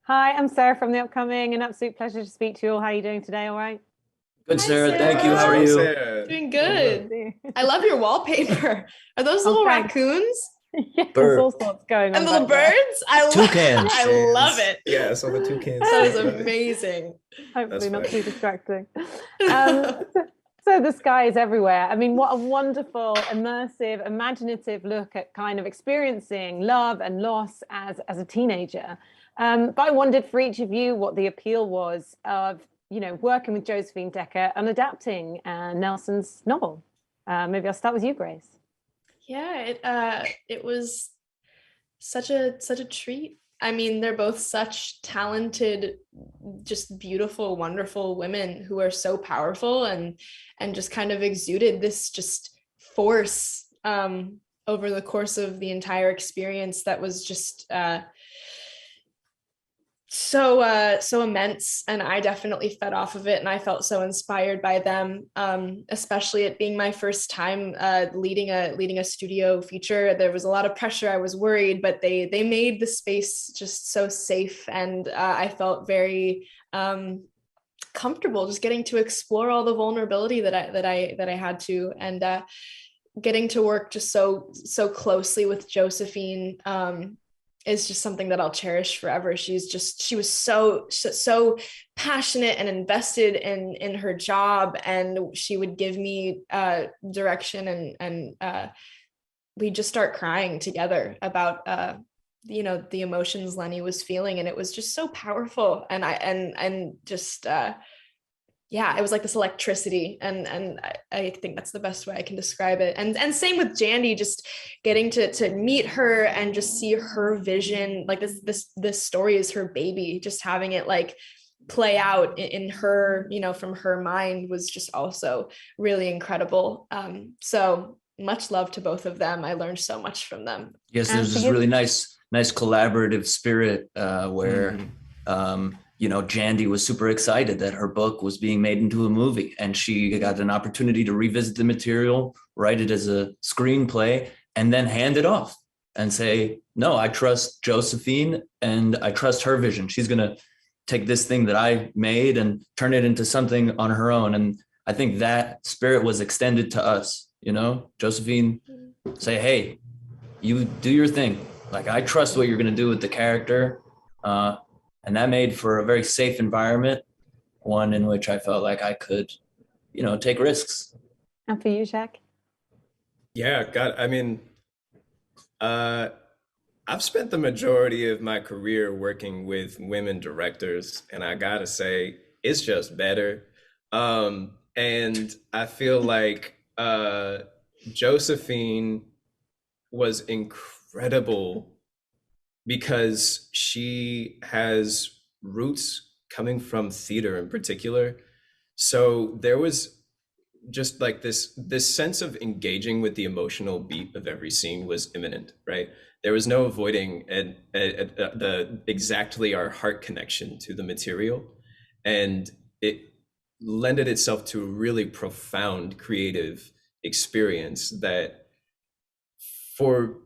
Hi, I'm Sarah from The Upcoming. An absolute pleasure to speak to you all. How are you doing today? All right? Good, Hi, Sarah. Thank you. How are Sarah. you? Sarah. Doing Good. good. I love your wallpaper. Are those Oh, little thanks. raccoons Yeah, there's Bird. all sorts going on and little back there. birds? Toucans. I love it. Yeah, so the toucans. That is too. amazing. Hopefully not funny. too distracting. So the sky is everywhere. I mean, what a wonderful, immersive, imaginative look at kind of experiencing love and loss as a teenager. But I wondered for each of you what the appeal was of, working with Josephine Decker and adapting Nelson's novel. Maybe I'll start with you, Grace. Yeah, it was such a treat. I mean, they're both such talented, just beautiful, wonderful women who are so powerful and just kind of exuded this just force over the course of the entire experience that was just so immense, and I definitely fed off of it, and I felt so inspired by them, especially it being my first time leading a studio feature. There was a lot of pressure. I was worried, but they made the space just so safe, and I felt very comfortable just getting to explore all the vulnerability that I had to, and getting to work just so closely with Josephine is just something that I'll cherish forever. She was so passionate and invested in her job, and she would give me direction, and we'd just start crying together about the emotions Lenny was feeling, and it was just so powerful. And it was like this electricity, and I think that's the best way I can describe it. And same with Jandy, just getting to meet her and just see her vision. Like this story is her baby, just having it like play out in her, from her mind, was just also really incredible. So much love to both of them. I learned so much from them. Yes, there's this really nice collaborative spirit where Jandy was super excited that her book was being made into a movie, and she got an opportunity to revisit the material, write it as a screenplay, and then hand it off and say, no, I trust Josephine and I trust her vision. She's going to take this thing that I made and turn it into something on her own. And I think that spirit was extended to us, Josephine say, hey, you do your thing. Like, I trust what you're going to do with the character. And that made for a very safe environment, one in which I felt like I could, take risks. And for you, Jacques? Yeah, God, I mean, I've spent the majority of my career working with women directors, and I gotta say, it's just better. And I feel like Josephine was incredible because she has roots coming from theater in particular. So there was just like this sense of engaging with the emotional beat of every scene was imminent, right? There was no avoiding the exactly our heart connection to the material, and it lended itself to a really profound creative experience that, for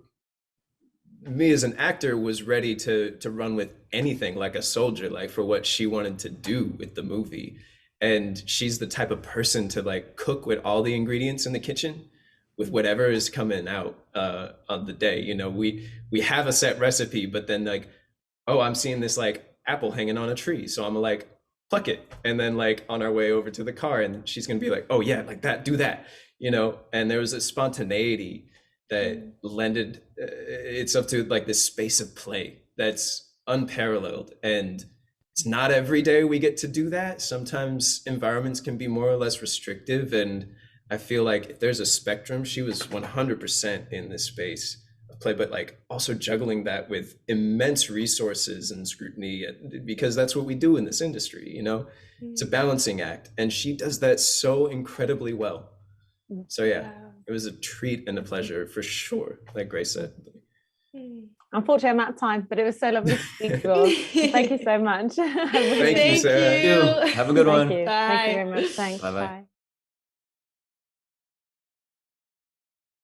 me as an actor, was ready to run with anything, like a soldier, like for what she wanted to do with the movie. And she's the type of person to like cook with all the ingredients in the kitchen with whatever is coming out on the day. We have a set recipe, but then like, oh, I'm seeing this like apple hanging on a tree, so I'm like, pluck it. And then like on our way over to the car, and she's gonna be like, oh yeah, like that, do that, and there was a spontaneity that lended itself to like this space of play that's unparalleled. And it's not every day we get to do that. Sometimes environments can be more or less restrictive, and I feel like if there's a spectrum, she was 100% in this space of play, but like also juggling that with immense resources and scrutiny, because that's what we do in this industry. It's a balancing act, and she does that so incredibly well. So yeah, it was a treat and a pleasure for sure, like Grace said. Unfortunately, I'm out of time, but it was so lovely to speak to you all. Thank you so much. Thank you, Sarah. Have a good one. Thank you. Bye. Thank you very much. Thanks. Bye-bye. Bye.